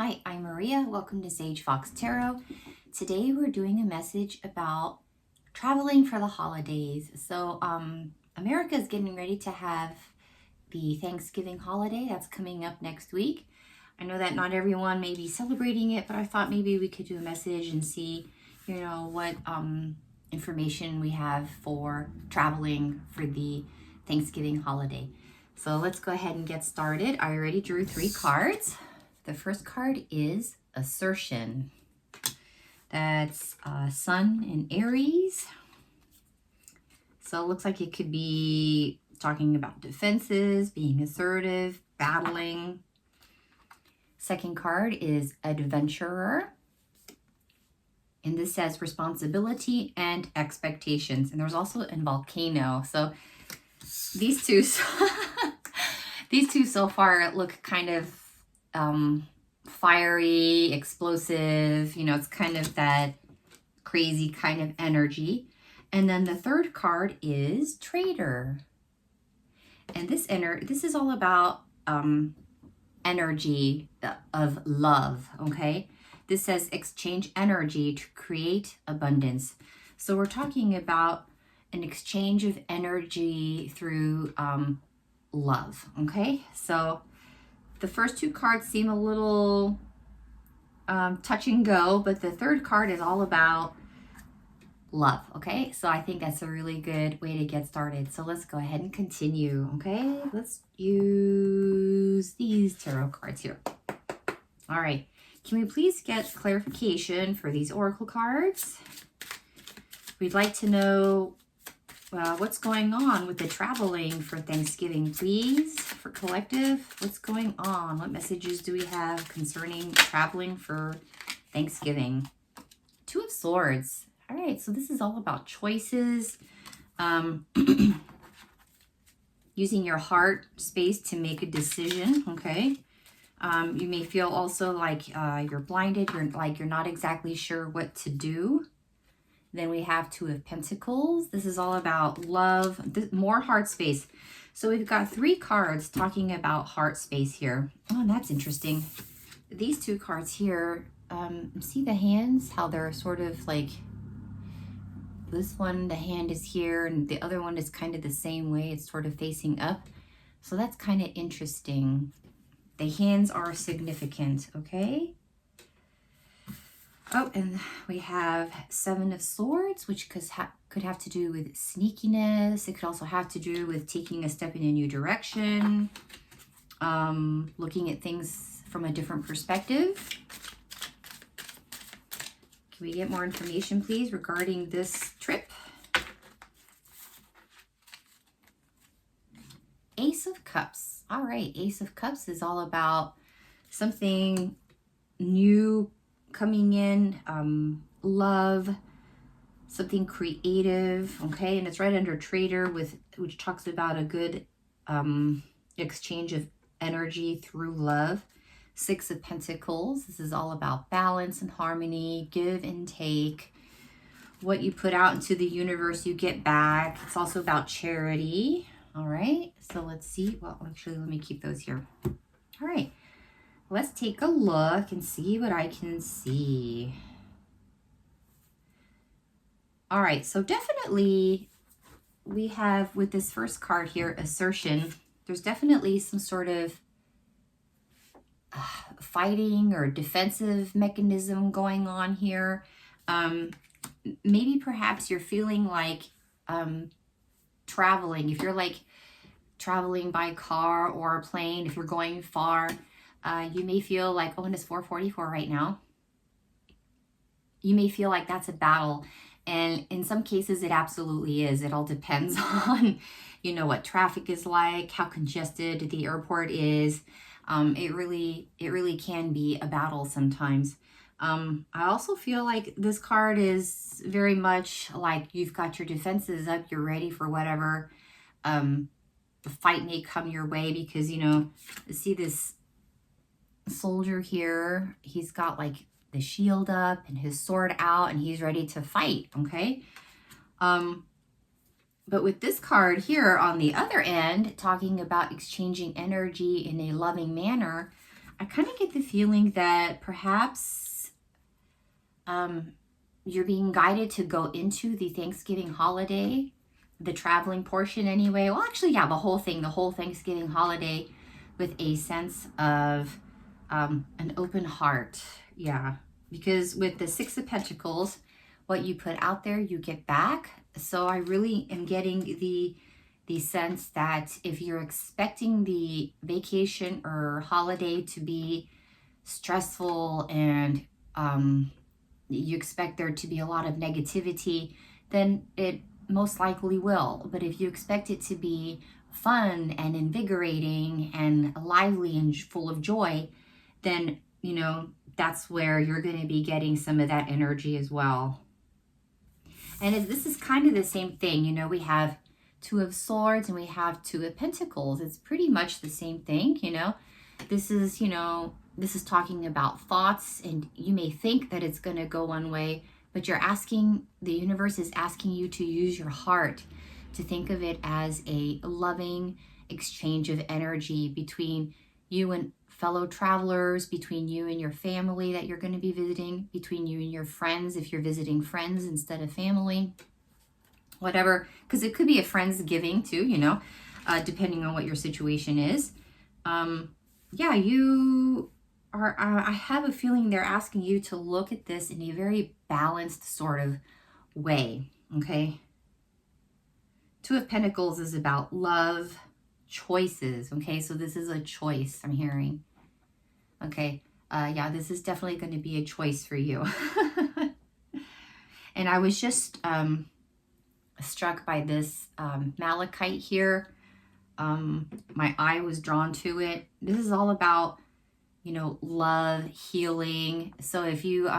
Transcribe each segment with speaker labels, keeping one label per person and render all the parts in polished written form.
Speaker 1: Hi, I'm Maria. Welcome to Sage Fox Tarot. Today we're doing a message about traveling for the holidays. So America is getting ready to have the Thanksgiving holiday that's coming up next week. I know that not everyone may be celebrating it, but I thought maybe we could do a message and see, what information we have for traveling for the Thanksgiving holiday. So let's go ahead and get started. I already drew 3 cards. The first card is assertion. That's Sun in Aries. So it looks like it could be talking about defenses, being assertive, battling. Second card is adventurer. And this says responsibility and expectations. And there's also a volcano. So these two, these two so far look kind of fiery, explosive, it's kind of that crazy kind of energy. And then the third card is Trader. And this is all about energy of love, okay? This says exchange energy to create abundance. So we're talking about an exchange of energy through love, okay? So the first 2 cards seem a little touch and go, but the third card is all about love, okay? So I think that's a really good way to get started. So let's go ahead and continue, okay? Let's use these tarot cards here. All right. Can we please get clarification for these oracle cards? We'd like to know what's going on with the traveling for Thanksgiving, please, for collective. What's going on? What messages do we have concerning traveling for Thanksgiving? 2 of Swords. All right, so this is all about choices, using your heart space to make a decision, okay? You may feel also like you're blinded, you're not exactly sure what to do. Then we have 2 of Pentacles. This is all about love, more heart space. So we've got 3 cards talking about heart space here. Oh, that's interesting. These 2 cards here, see the hands, how they're sort of like, this one, the hand is here, and the other one is kind of the same way. It's sort of facing up. So that's kind of interesting. The hands are significant, okay? Oh, and we have 7 of Swords, which could have to do with sneakiness. It could also have to do with taking a step in a new direction, looking at things from a different perspective. Can we get more information, please, regarding this trip? Ace of Cups. All right, Ace of Cups is all about something new coming in, love, something creative, okay? And it's right under Trader, which talks about a good exchange of energy through love. 6 of Pentacles. This is all about balance and harmony, give and take. What you put out into the universe, you get back. It's also about charity. All right, so let's see. Well, actually, let me keep those here. All right. Let's take a look and see what I can see. All right, so definitely we have with this first card here, assertion, there's definitely some sort of fighting or defensive mechanism going on here. Maybe perhaps you're feeling like traveling, if you're like traveling by car or a plane, if you're going far, you may feel like, oh, and it's 4:44 right now. You may feel like that's a battle. And in some cases, it absolutely is. It all depends on, what traffic is like, how congested the airport is. It really can be a battle sometimes. I also feel like this card is very much like you've got your defenses up. You're ready for whatever the fight may come your way because, see this soldier here, he's got like the shield up and his sword out and he's ready to fight, okay? But with this card here on the other end, talking about exchanging energy in a loving manner, I kind of get the feeling that perhaps you're being guided to go into the Thanksgiving holiday, the traveling portion anyway. Well, actually, yeah, the whole Thanksgiving holiday with a sense of an open heart. Yeah, because with the Six of Pentacles, what you put out there, you get back. So I really am getting the sense that if you're expecting the vacation or holiday to be stressful and you expect there to be a lot of negativity, then it most likely will. But if you expect it to be fun and invigorating and lively and full of joy, then, you know, that's where you're going to be getting some of that energy as well. And this is kind of the same thing. You know, we have Two of Swords and we have Two of Pentacles. It's pretty much the same thing, you know. This is, you know, this is talking about thoughts, and you may think that it's going to go one way, but you're asking, the universe is asking you to use your heart, to think of it as a loving exchange of energy between you and fellow travelers, between you and your family that you're going to be visiting, between you and your friends if you're visiting friends instead of family, whatever, because it could be a Friendsgiving too, you know, depending on what your situation is. Yeah, you are, I have a feeling they're asking you to look at this in a very balanced sort of way, okay? Two of Pentacles is about love, choices, okay? So this is a choice I'm hearing, okay? Yeah, this is definitely going to be a choice for you. And I was just struck by this malachite here. My eye was drawn to it. This is all about, you know, love, healing. So if you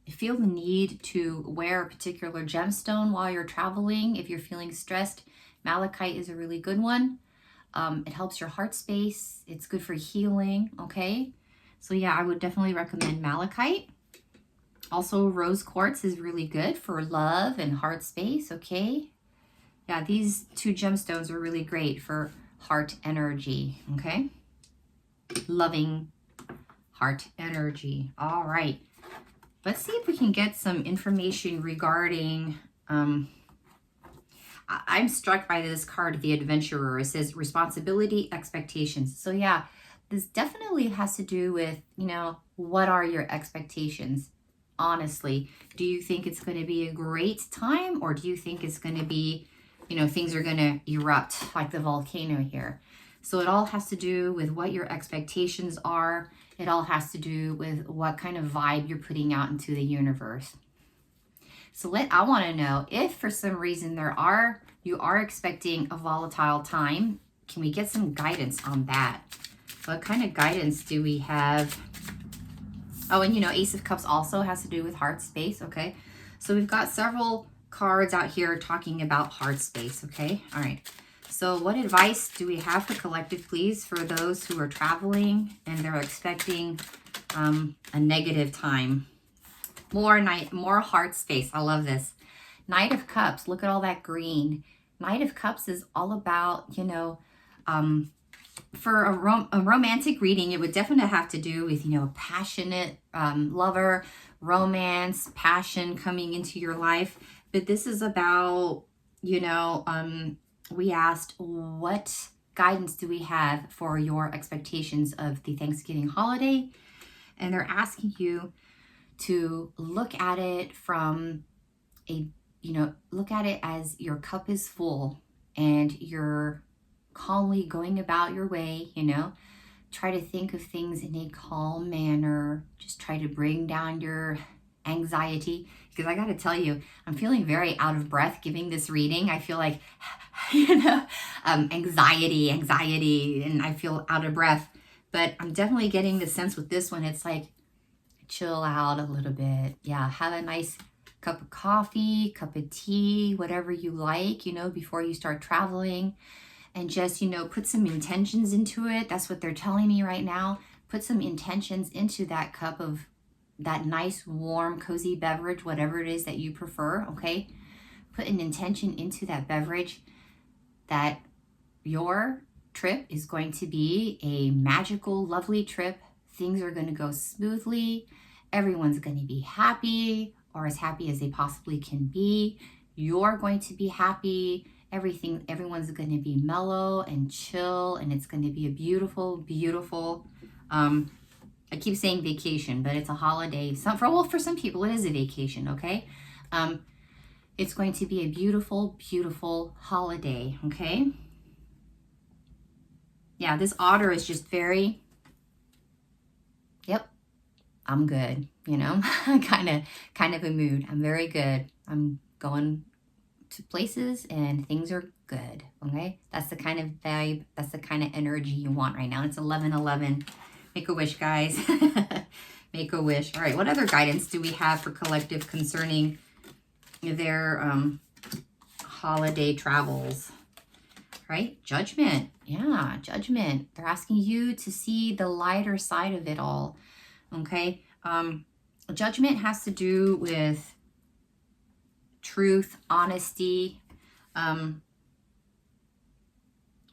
Speaker 1: feel the need to wear a particular gemstone while you're traveling, if you're feeling stressed, malachite is a really good one. It helps your heart space. It's good for healing, okay? So yeah, I would definitely recommend malachite. Also, rose quartz is really good for love and heart space, okay? Yeah, these two gemstones are really great for heart energy, okay? Loving heart energy. All right. Let's see if we can get some information regarding, I'm struck by this card, the Adventurer. It says responsibility, expectations. So yeah, this definitely has to do with, you know, what are your expectations? Honestly, do you think it's going to be a great time, or do you think it's going to be, you know, things are going to erupt like the volcano here? So it all has to do with what your expectations are. It all has to do with what kind of vibe you're putting out into the universe. So I want to know if for some reason you are expecting a volatile time. Can we get some guidance on that? What kind of guidance do we have? Oh, and you know, Ace of Cups also has to do with heart space, okay? So we've got several cards out here talking about heart space, okay? All right. So what advice do we have for collective, please, for those who are traveling and they're expecting a negative time? More heart space. I love this. Knight of Cups. Look at all that green. Knight of Cups is all about, you know, for a romantic reading, it would definitely have to do with, you know, a passionate lover, romance, passion coming into your life. But this is about, you know, we asked, what guidance do we have for your expectations of the Thanksgiving holiday? And they're asking you to look at it from look at it as your cup is full and you're calmly going about your way, you know. Try to think of things in a calm manner. Just try to bring down your anxiety, because I got to tell you, I'm feeling very out of breath giving this reading. I feel like, you know, anxiety, and I feel out of breath. But I'm definitely getting the sense with this one, it's like, chill out a little bit. Yeah, have a nice cup of coffee, cup of tea, whatever you like, you know, before you start traveling. And just, you know, put some intentions into it. That's what they're telling me right now. Put some intentions into that cup of that nice, warm, cozy beverage, whatever it is that you prefer, okay? Put an intention into that beverage that your trip is going to be a magical, lovely trip things are going to go smoothly. Everyone's going to be happy, or as happy as they possibly can be. You're going to be happy. Everyone's going to be mellow and chill, and it's going to be a beautiful, beautiful, I keep saying vacation, but it's a holiday. For some people, it is a vacation, okay? It's going to be a beautiful, beautiful holiday, okay? Yeah, this otter is just very, yep, I'm good, you know? kind of a mood. I'm very good. I'm going to places and things are good, okay? That's the kind of vibe, that's the kind of energy you want right now. It's 11:11. Make a wish, guys. Make a wish. All right, what other guidance do we have for collective concerning their holiday travels? Right? Judgment. Yeah, judgment. They're asking you to see the lighter side of it all. Okay? Judgment has to do with truth, honesty,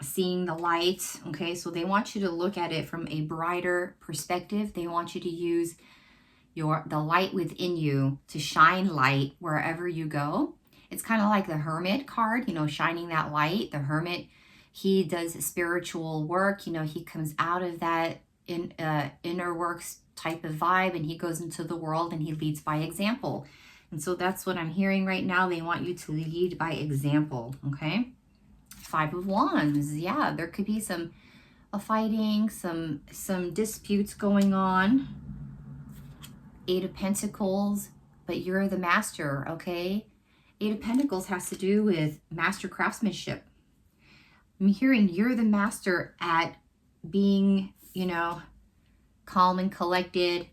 Speaker 1: seeing the light. Okay? So they want you to look at it from a brighter perspective. They want you to use the light within you to shine light wherever you go. It's kind of like the Hermit card, you know, shining that light. The Hermit, he does spiritual work. You know, he comes out of that inner works type of vibe, and he goes into the world and he leads by example. And so that's what I'm hearing right now. They want you to lead by example, okay? 5 of Wands. Yeah, there could be some fighting, some disputes going on. 8 of Pentacles, but you're the master, okay? 8 of Pentacles has to do with master craftsmanship. I'm hearing you're the master at being, you know, calm and collected.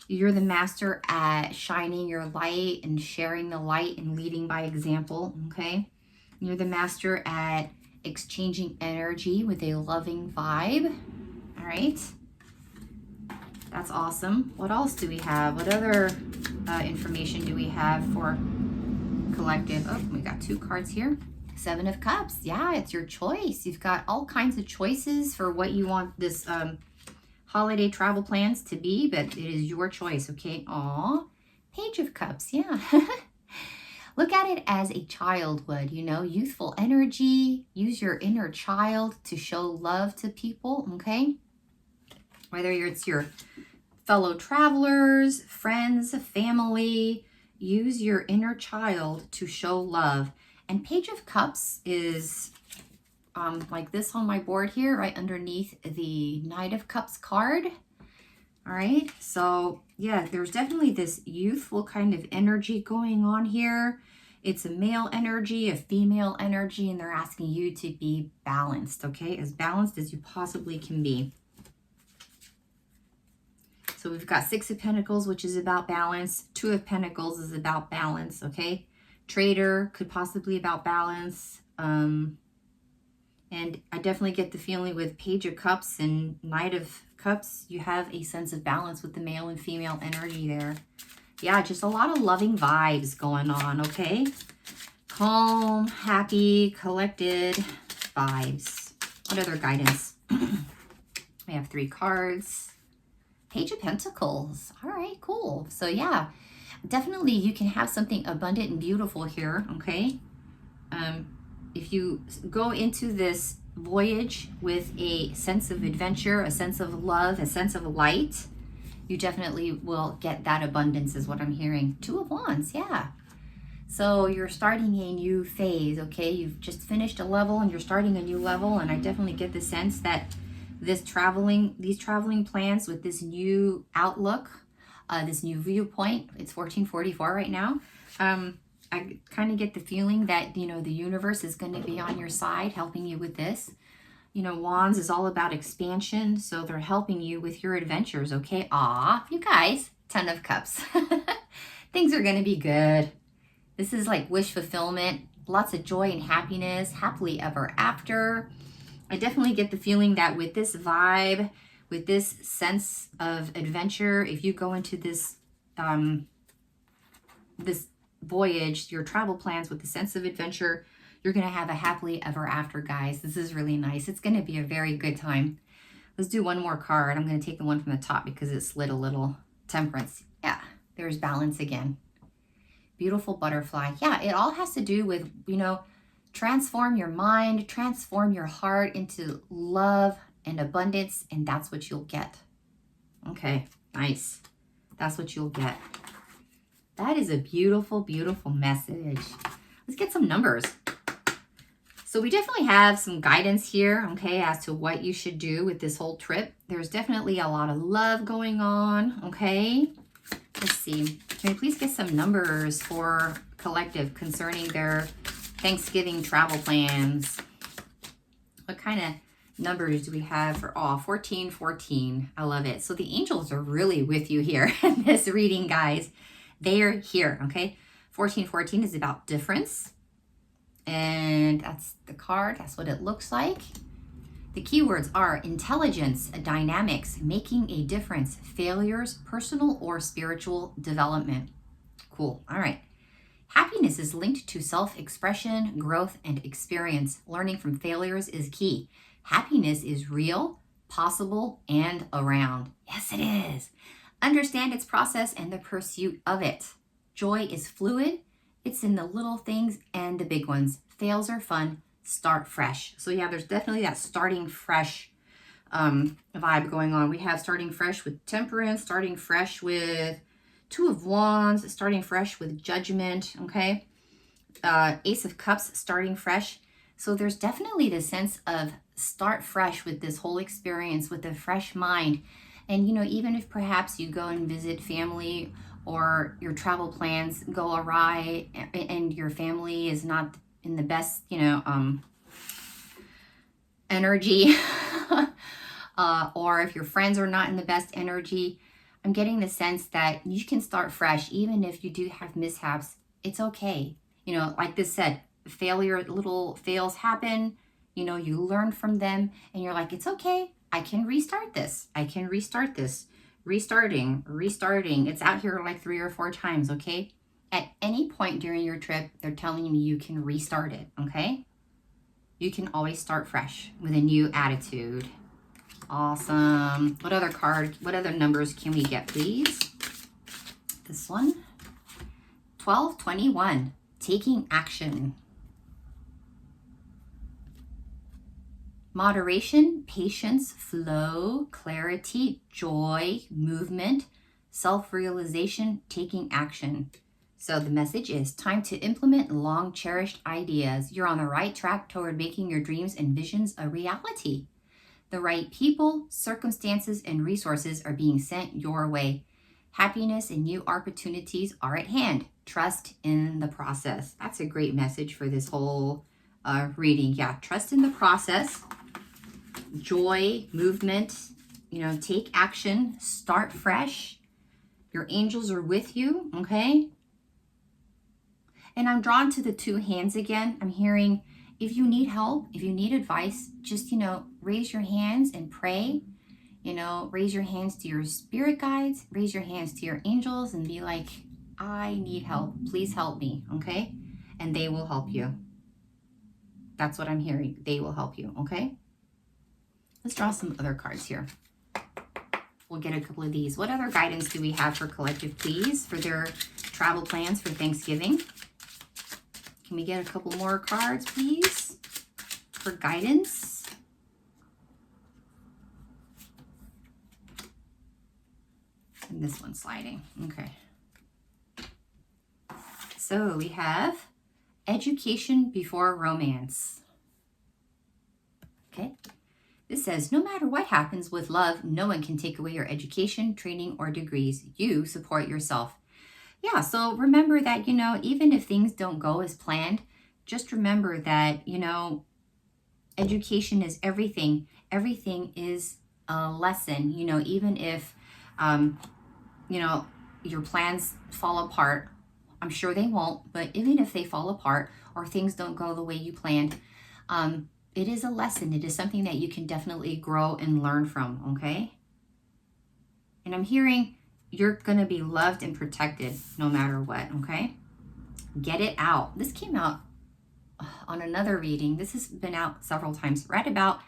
Speaker 1: You're the master at shining your light and sharing the light and leading by example, okay? You're the master at exchanging energy with a loving vibe, all right? That's awesome. What else do we have? What other information do we have for collective? Oh, we got 2 cards here. 7 of Cups. Yeah, it's your choice. You've got all kinds of choices for what you want this holiday travel plans to be, but it is your choice, okay? Aw, Page of Cups. Yeah. Look at it as a child would, you know, youthful energy. Use your inner child to show love to people, okay? Whether it's your fellow travelers, friends, family, use your inner child to show love. And Page of Cups is like this on my board here, right underneath the Knight of Cups card. All right, so yeah, there's definitely this youthful kind of energy going on here. It's a male energy, a female energy, and they're asking you to be balanced, okay? As balanced as you possibly can be. So we've got 6 of Pentacles, which is about balance. 2 of Pentacles is about balance, okay? Traitor could possibly about balance. And I definitely get the feeling with Page of Cups and Knight of Cups, you have a sense of balance with the male and female energy there. Yeah, just a lot of loving vibes going on, okay? Calm, happy, collected vibes. What other guidance? We have 3 cards. Page of Pentacles. All right, cool. So yeah, definitely you can have something abundant and beautiful here, okay? If you go into this voyage with a sense of adventure, a sense of love, a sense of light, you definitely will get that abundance is what I'm hearing. 2 of Wands, yeah. So you're starting a new phase, okay? You've just finished a level and you're starting a new level, and I definitely get the sense that these traveling plans with this new outlook, this new viewpoint, it's 1444 right now. I kind of get the feeling that, you know, the universe is going to be on your side, helping you with this. You know, Wands is all about expansion, so they're helping you with your adventures, okay? Aw, you guys, 10 of Cups. Things are going to be good. This is like wish fulfillment, lots of joy and happiness, happily ever after. I definitely get the feeling that with this vibe, with this sense of adventure, if you go into this this voyage, your travel plans with the sense of adventure, you're going to have a happily ever after, guys. This is really nice. It's going to be a very good time. Let's do one more card. I'm going to take the one from the top because it slid a little. Temperance. Yeah, there's balance again. Beautiful butterfly. Yeah, it all has to do with, you know, transform your mind, transform your heart into love and abundance, and that's what you'll get. Okay, nice. That's what you'll get. That is a beautiful, beautiful message. Let's get some numbers. So we definitely have some guidance here, okay, as to what you should do with this whole trip. There's definitely a lot of love going on, okay? Let's see. Can we please get some numbers for collective concerning their Thanksgiving travel plans? What kind of numbers do we have for all? 1414. I love it. So the angels are really with you here in this reading, guys. They are here, okay? 1414 is about difference. And that's the card. That's what it looks like. The keywords are intelligence, dynamics, making a difference, failures, personal or spiritual development. Cool. All right. Happiness is linked to self-expression, growth, and experience. Learning from failures is key. Happiness is real, possible, and around. Yes, it is. Understand its process and the pursuit of it. Joy is fluid. It's in the little things and the big ones. Fails are fun. Start fresh. So yeah, there's definitely that starting fresh vibe going on. We have starting fresh with temperance, starting fresh with Two of Wands, starting fresh with judgment, okay? Ace of Cups, starting fresh. So there's definitely the sense of start fresh with this whole experience with a fresh mind. And, you know, even if perhaps you go and visit family or your travel plans go awry and your family is not in the best, you know, energy, or if your friends are not in the best energy, I'm getting the sense that you can start fresh, even if you do have mishaps. It's okay. You know, like this said, little fails happen, you know, you learn from them and you're like, it's okay. I can restart this. I can restart this. Restarting. It's out here like 3 or 4 times, okay? At any point during your trip, they're telling me you can restart it, okay? You can always start fresh with a new attitude. Awesome. What other numbers can we get, please? This one. 1221. Taking action. Moderation, patience, flow, clarity, joy, movement, self-realization, taking action. So the message is time to implement long-cherished ideas. You're on the right track toward making your dreams and visions a reality. The right people, circumstances, and resources are being sent your way. Happiness and new opportunities are at hand. Trust in the process. That's a great message for this whole reading. Yeah, trust in the process. Joy, movement, you know, take action, start fresh. Your angels are with you, okay? And I'm drawn to the 2 hands again. I'm hearing if you need help, if you need advice, just, you know, raise your hands and pray. You know, raise your hands to your spirit guides, raise your hands to your angels and be like, I need help. Please help me, okay? And they will help you. That's what I'm hearing. They will help you, okay? Let's draw some other cards here. We'll get a couple of these. What other guidance do we have for collective, please, for their travel plans for Thanksgiving? Can we get a couple more cards, please, for guidance? And this one's sliding. Okay. So we have education before romance. Okay. This says, no matter what happens with love, no one can take away your education, training, or degrees. You support yourself. Yeah, so remember that, you know, even if things don't go as planned, just remember that, you know, education is everything. Everything is a lesson, you know, even if, you know, your plans fall apart. I'm sure they won't, but even if they fall apart or things don't go the way you planned, it is a lesson. It is something that you can definitely grow and learn from, okay? And I'm hearing you're going to be loved and protected no matter what, okay? Get it out. This came out on another reading. This has been out several times. Right about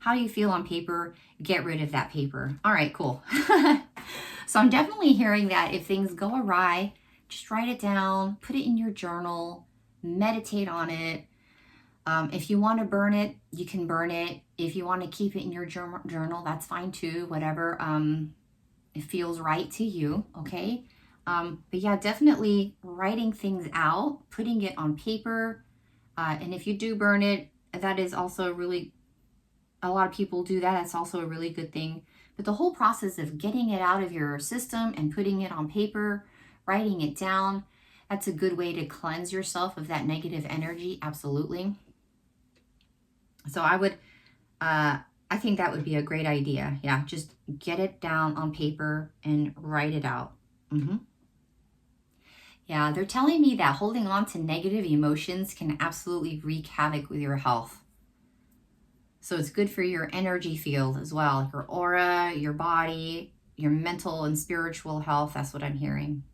Speaker 1: How you feel on paper, get rid of that paper. All right, cool. So I'm definitely hearing that if things go awry, just write it down, put it in your journal, meditate on it. If you want to burn it, you can burn it. If you want to keep it in your journal, that's fine too, whatever it feels right to you, okay? But yeah, definitely writing things out, putting it on paper. And if you do burn it, that is also really, a lot of people do that. That's also a really good thing. But the whole process of getting it out of your system and putting it on paper, writing it down, that's a good way to cleanse yourself of that negative energy. Absolutely. So I think that would be a great idea. Yeah, just get it down on paper and write it out. Yeah, they're telling me that holding on to negative emotions can absolutely wreak havoc with your health. So it's good for your energy field as well, your aura, your body, your mental and spiritual health. That's what I'm hearing.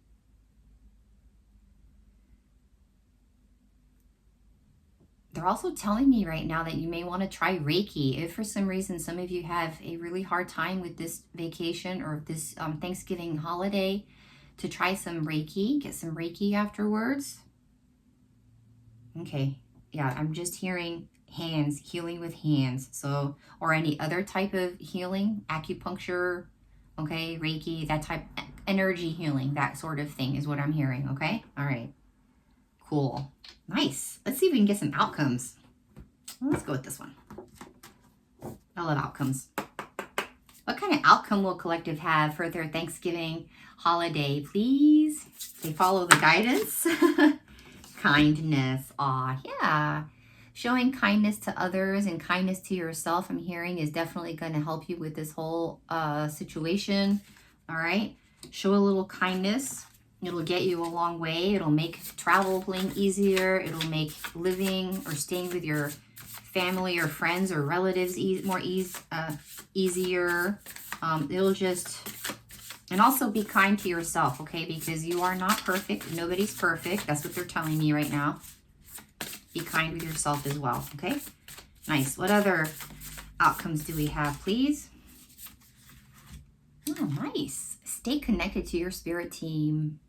Speaker 1: They're also telling me right now that you may want to try Reiki. If for some reason some of you have a really hard time with this vacation or this Thanksgiving holiday, to try some Reiki, get some Reiki afterwards. Okay, yeah, I'm just hearing hands, healing with hands. So, or any other type of healing, acupuncture, okay, Reiki, that type, energy healing, that sort of thing is what I'm hearing, okay? All right, cool, nice. Let's see if we can get some outcomes. Let's go with this one. I love outcomes. What kind of outcome will collective have for their Thanksgiving holiday, please? They follow the guidance. Kindness. Aw, yeah. Showing kindness to others and kindness to yourself, I'm hearing, is definitely going to help you with this whole situation. All right. Show a little kindness. It'll get you a long way. It'll make traveling easier. It'll make living or staying with your family or friends or relatives easier. It'll just, and also be kind to yourself, okay? Because you are not perfect. Nobody's perfect. That's what they're telling me right now. Be kind with yourself as well, okay? Nice. What other outcomes do we have, please? Oh, nice. Stay connected to your spirit team.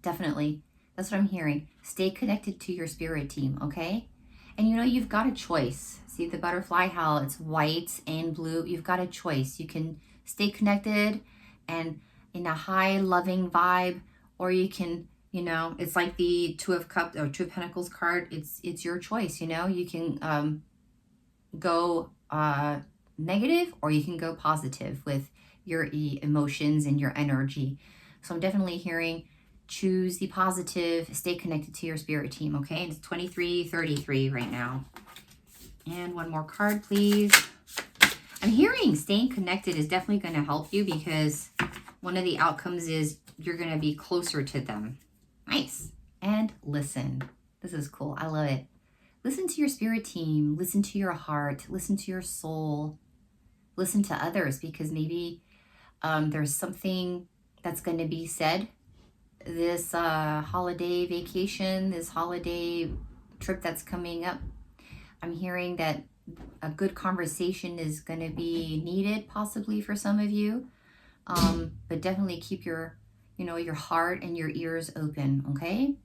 Speaker 1: Definitely. That's what I'm hearing. Stay connected to your spirit team, okay? And you know, you've got a choice. See the butterfly, how it's white and blue? You've got a choice. You can stay connected and in a high loving vibe, or you can, you know, it's like the Two of Cups or Two of Pentacles card. It's your choice, you know. You can go negative, or you can go positive with your emotions and your energy. So I'm definitely hearing choose the positive, stay connected to your spirit team, okay? It's 2333 right now. And one more card, please. I'm hearing staying connected is definitely going to help you, because one of the outcomes is you're going to be closer to them. Nice. And listen. This is cool. I love it. Listen to your spirit team. Listen to your heart. Listen to your soul. Listen to others, because maybe there's something that's going to be said this holiday vacation, this holiday trip that's coming up. I'm hearing that a good conversation is going to be needed, possibly for some of you. But definitely keep your, you know, your heart and your ears open, okay?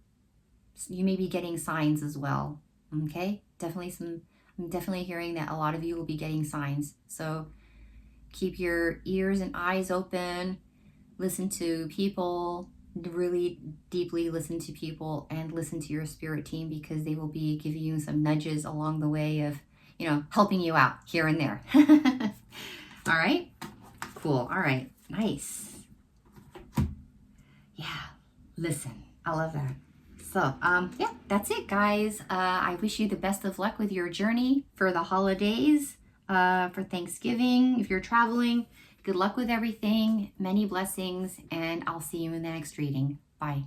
Speaker 1: So you may be getting signs as well, okay? I'm definitely hearing that a lot of you will be getting signs. So keep your ears and eyes open. Listen to people. Really deeply listen to people and listen to your spirit team, because they will be giving you some nudges along the way of, you know, helping you out here and there. All right, cool. All right, nice. Yeah, listen, I love that. So yeah, that's it, guys. I wish you the best of luck with your journey for the holidays, for Thanksgiving. If you're traveling, good luck with everything, many blessings, and I'll see you in the next reading. Bye.